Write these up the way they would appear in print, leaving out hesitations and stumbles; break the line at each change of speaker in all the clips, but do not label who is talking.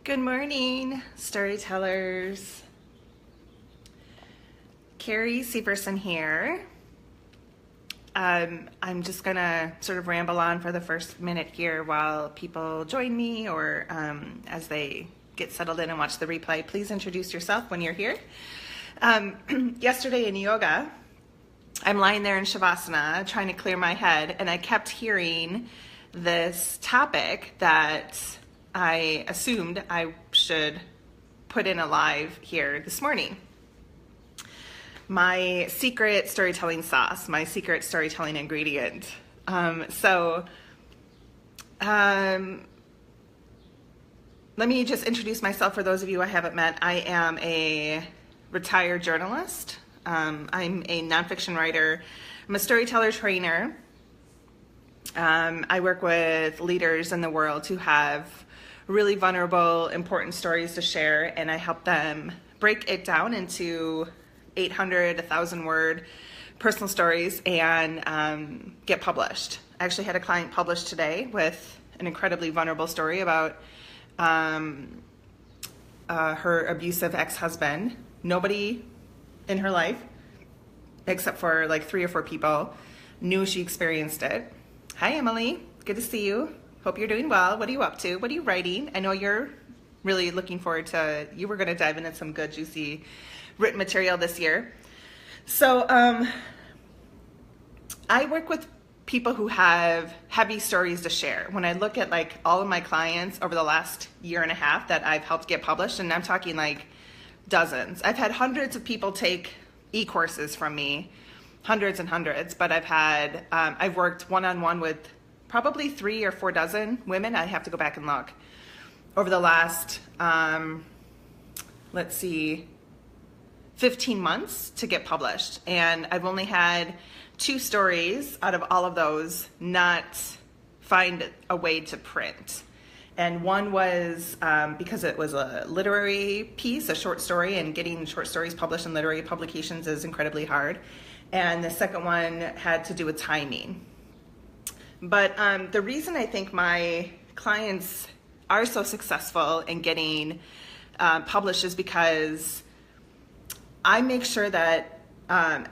Good morning, storytellers. Carrie Severson here. I'm just gonna sort of ramble on for the first minute here while people join me or as they get settled in and watch the replay. Please introduce yourself when you're here. Yesterday in yoga, I'm lying there in Shavasana trying to clear my head, and I kept hearing this topic that I assumed I should put in a live here this morning. My secret storytelling sauce, my secret storytelling ingredient. Let me just introduce myself for those of you I haven't met. I am a retired journalist. I'm a nonfiction writer. I'm a storyteller trainer. I work with leaders in the world who have really vulnerable, important stories to share, and I help them break it down into 800, 1,000 word personal stories and get published. I actually had a client published today with an incredibly vulnerable story about her abusive ex-husband. Nobody in her life, except for like 3 or 4 people, knew she experienced it. Hi, Emily. Good to see you. Hope you're doing well. What are you up to? What are you writing? I know you're really looking forward to, you were going to dive into some good, juicy written material this year. So I work with people who have heavy stories to share. When I look at like all of my clients over the last year and a half that I've helped get published, and I'm talking like dozens. I've had hundreds of people take e-courses from me, hundreds and hundreds, but I've worked one-on-one with probably 3 or 4 dozen women. I have to go back and look over the last, 15 months to get published. And I've only had 2 stories out of all of those not find a way to print. And one was because it was a literary piece, a short story, and getting short stories published in literary publications is incredibly hard. And the second one had to do with timing. But the reason I think my clients are so successful in getting published is because I make sure that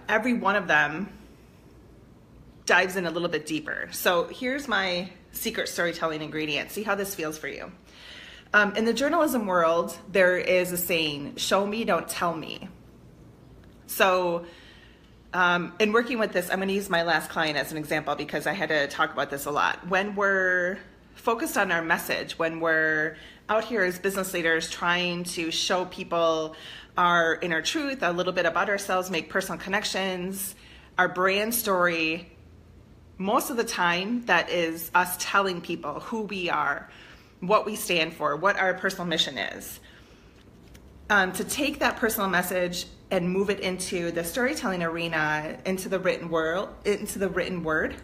every one of them dives in a little bit deeper. So here's my secret storytelling ingredient. See how this feels for you. In the journalism world, there is a saying, show me, don't tell me. So in working with this, I'm going to use my last client as an example because I had to talk about this a lot. When we're focused on our message, when we're out here as business leaders trying to show people our inner truth, a little bit about ourselves, make personal connections, our brand story, most of the time that is us telling people who we are, what we stand for, what our personal mission is. To take that personal message and move it into the storytelling arena, into the written word,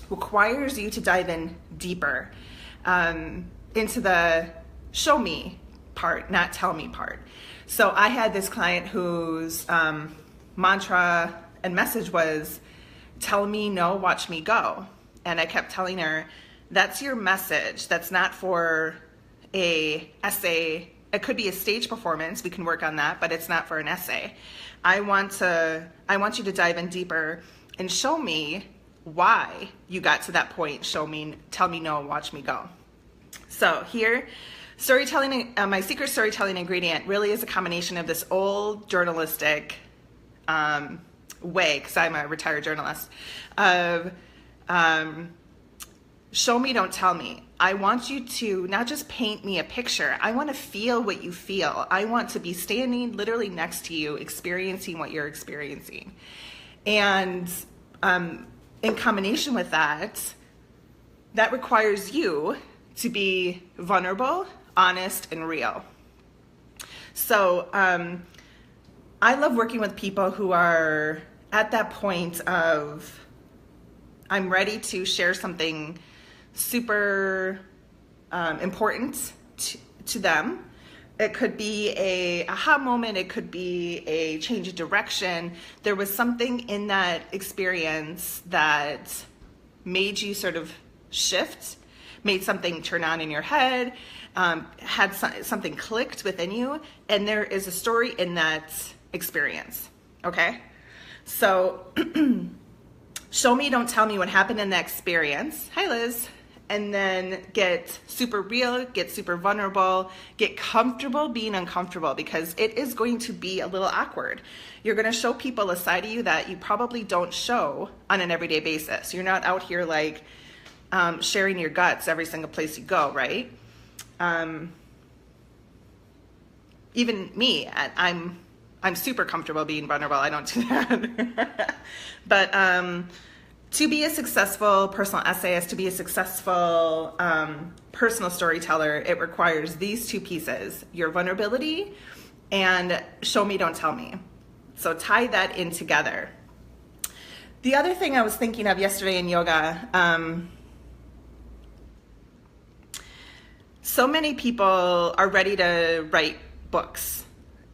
requires you to dive in deeper into the show me part, not tell me part. So I had this client whose mantra and message was, tell me no, watch me go. And I kept telling her, that's your message. That's not for a essay. It could be a stage performance. We can work on that, but it's not for an essay. I want you to dive in deeper and show me why you got to that point. Show me, tell me no, watch me go. So here, storytelling, my secret storytelling ingredient really is a combination of this old journalistic way, because I'm a retired journalist, of show me, don't tell me. I want you to not just paint me a picture. I want to feel what you feel. I want to be standing literally next to you, experiencing what you're experiencing. And in combination with that, that requires you to be vulnerable, honest, and real. So I love working with people who are at that point of, I'm ready to share something super important to them. It could be a aha moment. It could be a change of direction. There was something in that experience that made you sort of shift, made something turn on in your head, had something clicked within you, and there is a story in that experience, okay? So show me, don't tell me what happened in that experience. Hi, Liz. And then get super real, get super vulnerable, get comfortable being uncomfortable, because it is going to be a little awkward. You're going to show people a side of you that you probably don't show on an everyday basis. You're not out here like sharing your guts every single place you go, right? Even me, I'm super comfortable being vulnerable. I don't do that. But to be a successful personal essayist, to be a successful personal storyteller, it requires these two pieces: your vulnerability and show me, don't tell me. So tie that in together. The other thing I was thinking of yesterday in yoga, so many people are ready to write books.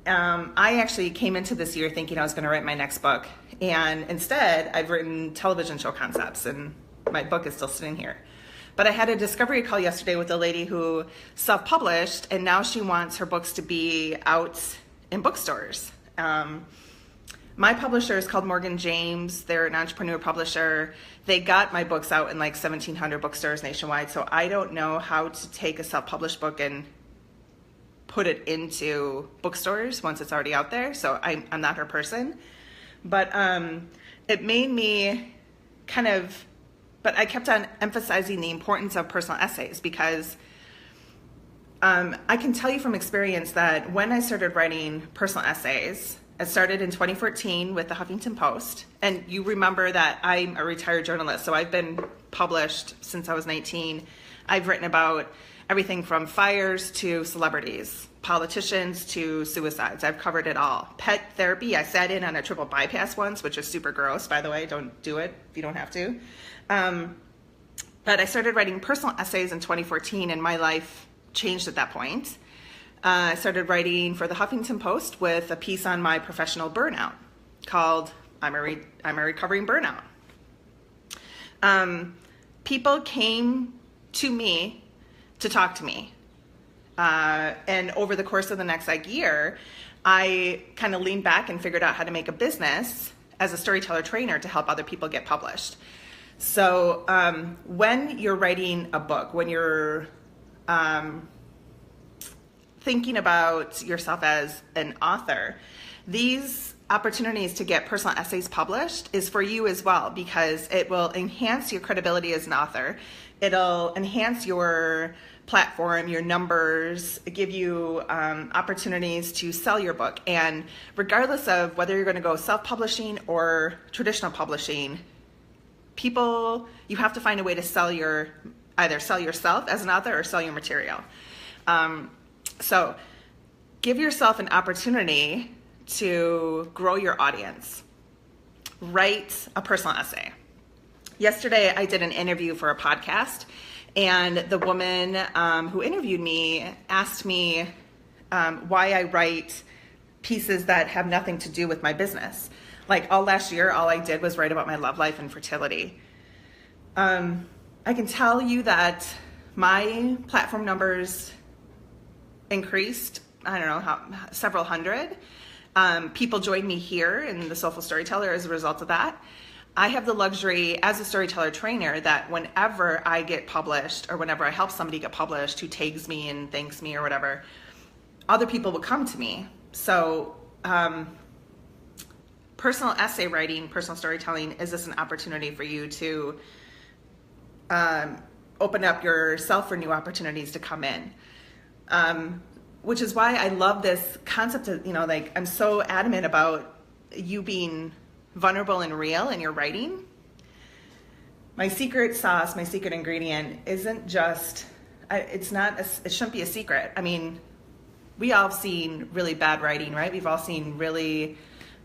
I actually came into this year thinking I was going to write my next book, and instead I've written television show concepts, and my book is still sitting here. But I had a discovery call yesterday with a lady who self-published, and now she wants her books to be out in bookstores. My publisher is called Morgan James. They're an entrepreneur publisher. They got my books out in like 1,700 bookstores nationwide, so I don't know how to take a self-published book and put it into bookstores once it's already out there, so I'm not her person. But it made me but I kept on emphasizing the importance of personal essays, because I can tell you from experience that when I started writing personal essays, it started in 2014 with the Huffington Post, and you remember that I'm a retired journalist, so I've been published since I was 19. I've written about everything from fires to celebrities, politicians to suicides. I've covered it all. Pet therapy, I sat in on a triple bypass once, which is super gross, by the way. Don't do it if you don't have to. But I started writing personal essays in 2014, and my life changed at that point. I started writing for the Huffington Post with a piece on my professional burnout called I'm a Recovering Burnout. People came to me to talk to me. And over the course of the next year, I kind of leaned back and figured out how to make a business as a storyteller trainer to help other people get published. So when you're writing a book, when you're thinking about yourself as an author, these opportunities to get personal essays published is for you as well, because it will enhance your credibility as an author. It'll enhance your platform, your numbers, give you opportunities to sell your book. And regardless of whether you're going to go self-publishing or traditional publishing, you have to find a way to either sell yourself as an author or sell your material. So give yourself an opportunity to grow your audience. Write a personal essay. Yesterday, I did an interview for a podcast, and the woman who interviewed me asked me why I write pieces that have nothing to do with my business. Like all last year, all I did was write about my love life and fertility. I can tell you that my platform numbers increased, I don't know, several hundred. People joined me here in the Soulful Storyteller as a result of that. I have the luxury as a storyteller trainer that whenever I get published, or whenever I help somebody get published who tags me and thanks me or whatever, other people will come to me. So personal essay writing, personal storytelling, is this an opportunity for you to open up yourself for new opportunities to come in? Which is why I love this concept of, I'm so adamant about you being vulnerable and real in your writing. My secret sauce, my secret ingredient isn't just, it shouldn't be a secret. I mean, we all have seen really bad writing, right? We've all seen really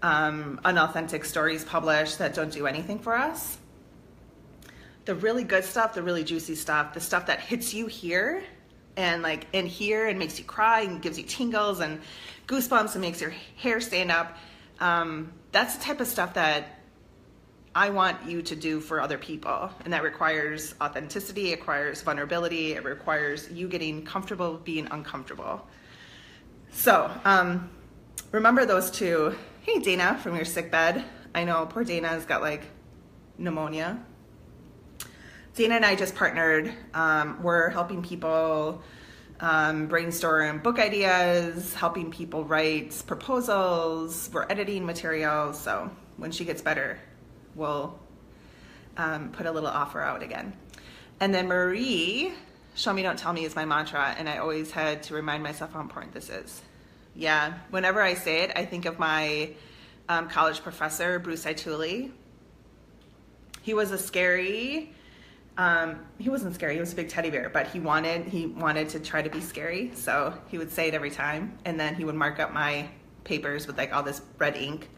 unauthentic stories published that don't do anything for us. The really good stuff, the really juicy stuff, the stuff that hits you here and in here and makes you cry and gives you tingles and goosebumps and makes your hair stand up. That's the type of stuff that I want you to do for other people. And that requires authenticity, it requires vulnerability, it requires you getting comfortable being uncomfortable. So remember those two. Hey, Dana from your sick bed. I know poor Dana's got like pneumonia. Dana and I just partnered. We're helping people brainstorm book ideas, helping people write proposals. We're editing materials. So when she gets better, we'll put a little offer out again. And then Marie, show me, don't tell me is my mantra. And I always had to remind myself how important this is. Yeah, whenever I say it, I think of my college professor, Bruce Ituli. He was a scary, he wasn't scary, he was a big teddy bear, but he wanted to try to be scary. So he would say it every time. And then he would mark up my papers with like all this red ink.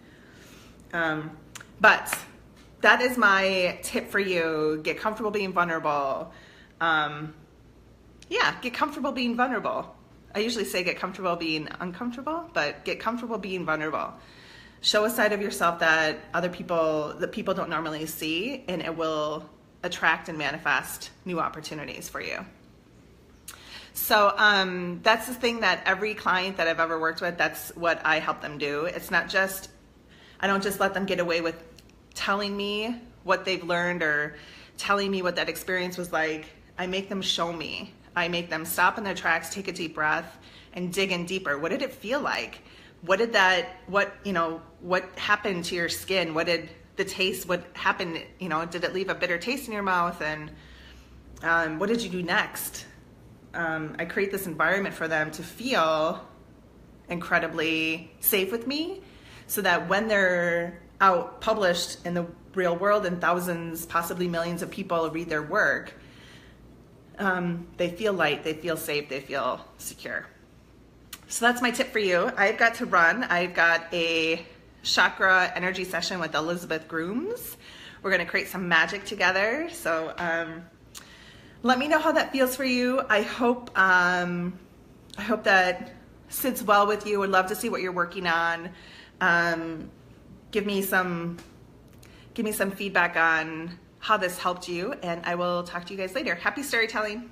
But that is my tip for you. Get comfortable being vulnerable. Yeah, get comfortable being vulnerable. I usually say get comfortable being uncomfortable, but get comfortable being vulnerable. Show a side of yourself that people don't normally see, and it will attract and manifest new opportunities for you. So that's the thing that every client that I've ever worked with, that's what I help them do. It's not just, I don't just let them get away with telling me what they've learned or telling me what that experience was like. I make them show me. I make them stop in their tracks, take a deep breath, and dig in deeper. What did it feel like? What happened to your skin? What did the taste, what happened, did it leave a bitter taste in your mouth? And what did you do next? I create this environment for them to feel incredibly safe with me, so that when they're out published in the real world and thousands, possibly millions of people read their work, they feel light, they feel safe, they feel secure. So that's my tip for you. I've got to run. I've got a chakra energy session with Elizabeth Grooms. We're going to create some magic together. So let me know how that feels for you. I hope that sits well with you. Would love to see what you're working on. Give me some feedback on how this helped you, and I will talk to you guys later. Happy storytelling.